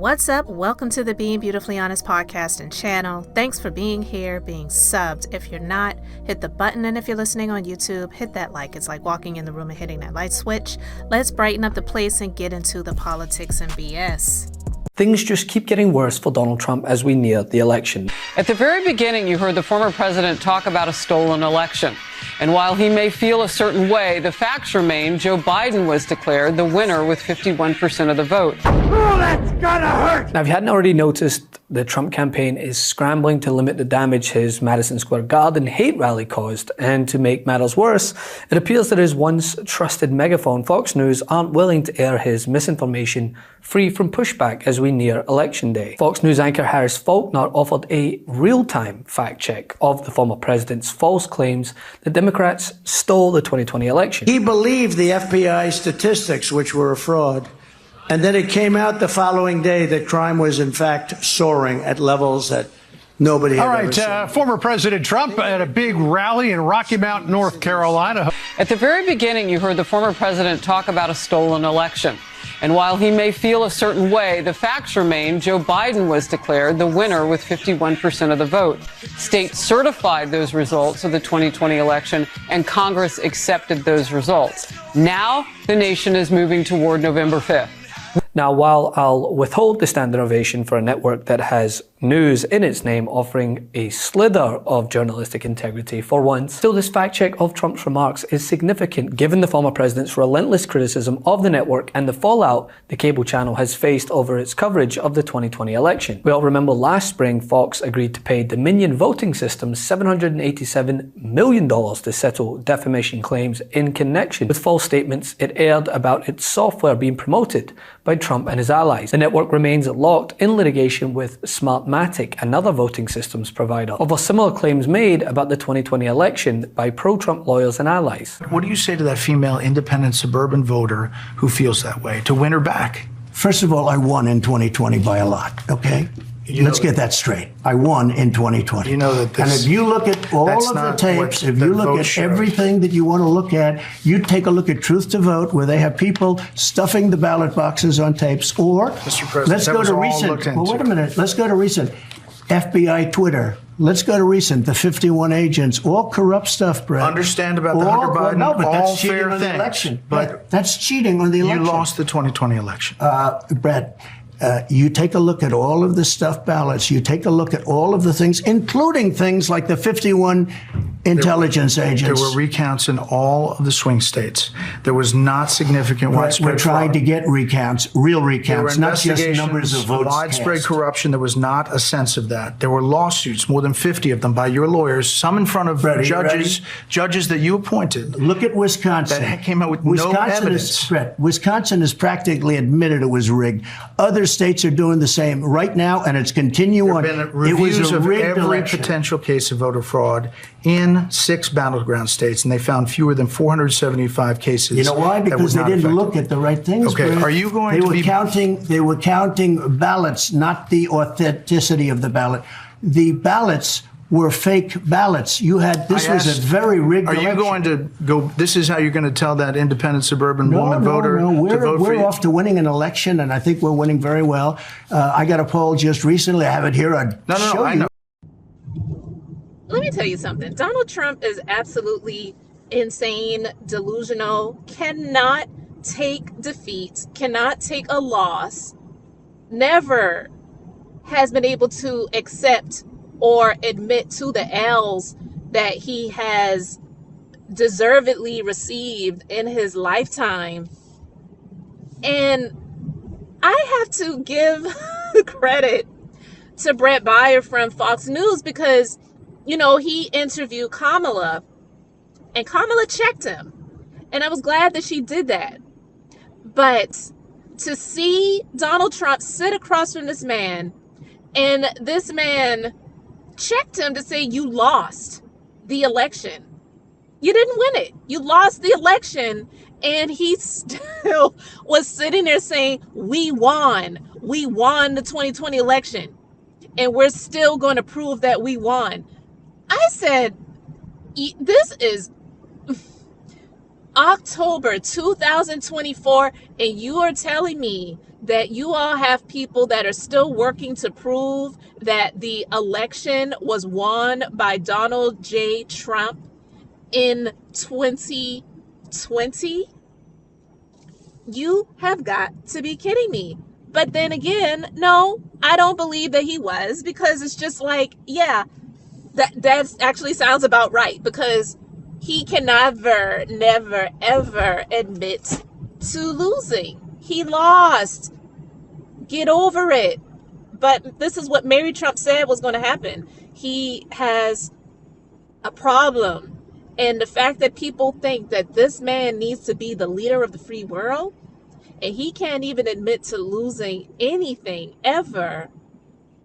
What's up? Welcome to the Being Beautifully Honest podcast and channel. Thanks for being here, being subbed. If you're not, hit the button. And if you're listening on YouTube, hit that like. It's like walking in the room and hitting that light switch. Let's brighten up the place and get into the politics and BS. Things just keep getting worse for Donald Trump as we near the election. At the very beginning, you heard the former president talk about a stolen election. And while he may feel a certain way, the facts remain Joe Biden was declared the winner with 51% of the vote. Oh, that's gonna hurt! Now, if you hadn't already noticed, the Trump campaign is scrambling to limit the damage his Madison Square Garden hate rally caused. And to make matters worse, it appears that his once trusted megaphone, Fox News, aren't willing to air his misinformation free from pushback as we near Election Day. Fox News anchor Harris Faulkner offered a real-time fact check of the former president's false claims that Democrats stole the 2020 election. He believed the FBI statistics, which were a fraud. And then it came out the following day that crime was, in fact, soaring at levels that nobody had ever seen. Former President Trump at a big rally in Rocky Mount, North Carolina. At the very beginning, you heard the former president talk about a stolen election. And while he may feel a certain way, the facts remain Joe Biden was declared the winner with 51% of the vote. States certified those results of the 2020 election, and Congress accepted those results. Now, the nation is moving toward November 5th. Now, while I'll withhold the standing ovation for a network that has news in its name offering a slither of journalistic integrity for once, still this fact check of Trump's remarks is significant given the former president's relentless criticism of the network and the fallout the cable channel has faced over its coverage of the 2020 election. We all remember last spring Fox agreed to pay Dominion Voting Systems $787 million to settle defamation claims in connection with false statements it aired about its software being promoted by Trump and his allies. The network remains locked in litigation with Smartmatic, another voting systems provider, over similar claims made about the 2020 election by pro-Trump lawyers and allies. What do you say to that female independent suburban voter who feels that way, to win her back? First of all, I won in 2020 by a lot, okay? Let's get that straight. I won in 2020. You know that this, and if you look at all of the tapes, if you look at everything that you want to look at, you take a look at Truth to Vote, where they have people stuffing the ballot boxes on tapes, or let's go to recent. Well, wait a minute. Let's go to recent. FBI Twitter. Let's go to recent. The 51 agents, all corrupt stuff, Brett. Understand about the Hunter Biden, no, but all that's cheating fair on the things. election. But that's cheating on the election. You lost the 2020 election. Brett. You take a look at all of the stuffed ballots. You take a look at all of the things, including things like the 51 intelligence agents. There were recounts in all of the swing states. There was not significant widespread We're trying fraud. to get recounts, real recounts, not just numbers of votes widespread cast. corruption. There was not a sense of that. There were lawsuits, more than 50 of them, by your lawyers, some in front of judges that you appointed. Look at Wisconsin. That came out with no evidence. Wisconsin has practically admitted it was rigged. Other states are doing the same right now, and it's continuing on. There have been reviews it was a of rigged every election. potential case of voter fraud in 6 battleground states, and they found fewer than 475 cases. You know why? Because they didn't look at the right things. Okay, Brett. are you going to be They were counting ballots, not the authenticity of the ballot. The ballots were fake ballots. Was a very rigged election. Are you going to go, this is how you're going to tell that independent suburban woman voter to vote for you? We're off to winning an election, and I think we're winning very well. I got a poll just recently. I have it here. I know. Let me tell you something. Donald Trump is absolutely insane, delusional, cannot take defeat, cannot take a loss, never has been able to accept or admit to the L's that he has deservedly received in his lifetime. And I have to give credit to Brett Baier from Fox News because, you know, he interviewed Kamala and Kamala checked him. And I was glad that she did that. But to see Donald Trump sit across from this man, and this man checked him to say, you lost the election. You didn't win it. You lost the election. And he still was sitting there saying, we won. We won the 2020 election. And we're still going to prove that we won. I said, this is October 2024, and you are telling me that you all have people that are still working to prove that the election was won by Donald J. Trump in 2020? You have got to be kidding me. But then again, no, I don't believe that he was, because it's just like, yeah, that actually sounds about right, because he can never, ever admit to losing. He lost. Get over it. But this is what Mary Trump said was going to happen. He has a problem. And the fact that people think that this man needs to be the leader of the free world, and he can't even admit to losing anything ever,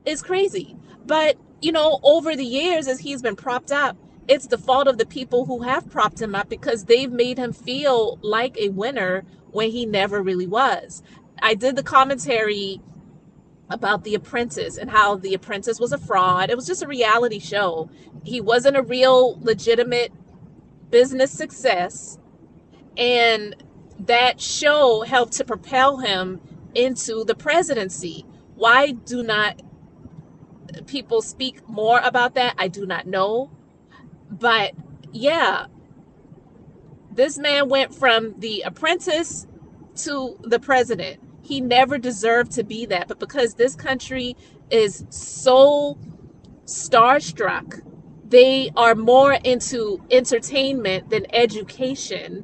is crazy. But, you know, over the years, as he's been propped up, it's the fault of the people who have propped him up, because they've made him feel like a winner when he never really was. I did the commentary about The Apprentice and how The Apprentice was a fraud. It was just a reality show. He wasn't a real legitimate business success. And that show helped to propel him into the presidency. Why do not people speak more about that? I do not know. But yeah, this man went from The Apprentice to the president. He never deserved to be that. But because this country is so starstruck, they are more into entertainment than education.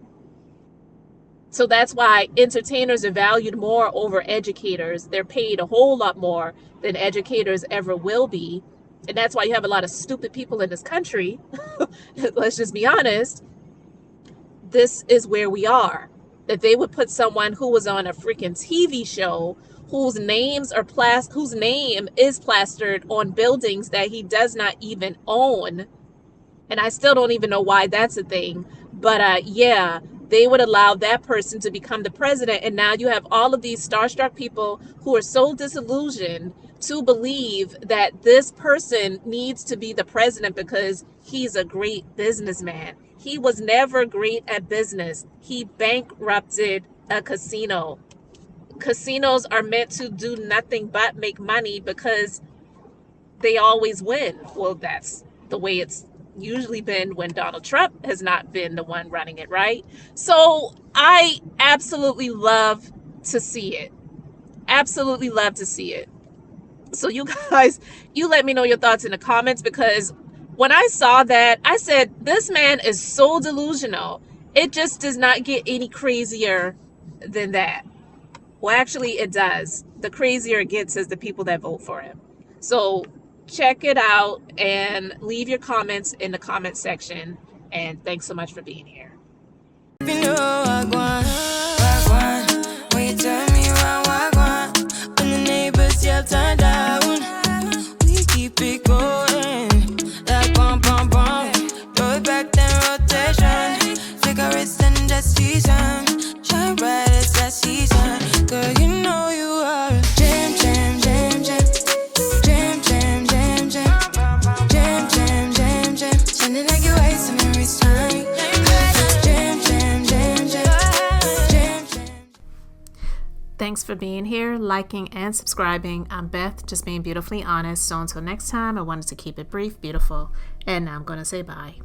So that's why entertainers are valued more over educators. They're paid a whole lot more than educators ever will be. And that's why you have a lot of stupid people in this country. Let's just be honest. This is where we are. That they would put someone who was on a freaking TV show whose name is plastered on buildings that he does not even own. And I still don't even know why that's a thing. But yeah, they would allow that person to become the president. And now you have all of these starstruck people who are so disillusioned to believe that this person needs to be the president because he's a great businessman. He was never great at business. He bankrupted a casino. Casinos are meant to do nothing but make money because they always win. Well, that's the way it's usually been when Donald Trump has not been the one running it, right? So I absolutely love to see it. Absolutely love to see it. So you guys, you let me know your thoughts in the comments, because when I saw that, I said, this man is so delusional. It just does not get any crazier than that. Well, actually, it does. The crazier it gets is the people that vote for him. So check it out and leave your comments in the comment section. And thanks so much for being here. Turn down, we keep it going like bum bum bum. Throw it back then rotation, cigarettes and that season, shine bright as that season. Girl, you know you are a jam jam jam jam, jam jam jam jam, jam jam jam jam. Shining like your eyes and every time. Jam jam jam jam, jam jam. Thanks for being here, liking, and subscribing. I'm Beth, just being beautifully honest. So until next time, I wanted to keep it brief, beautiful, and now I'm going to say bye.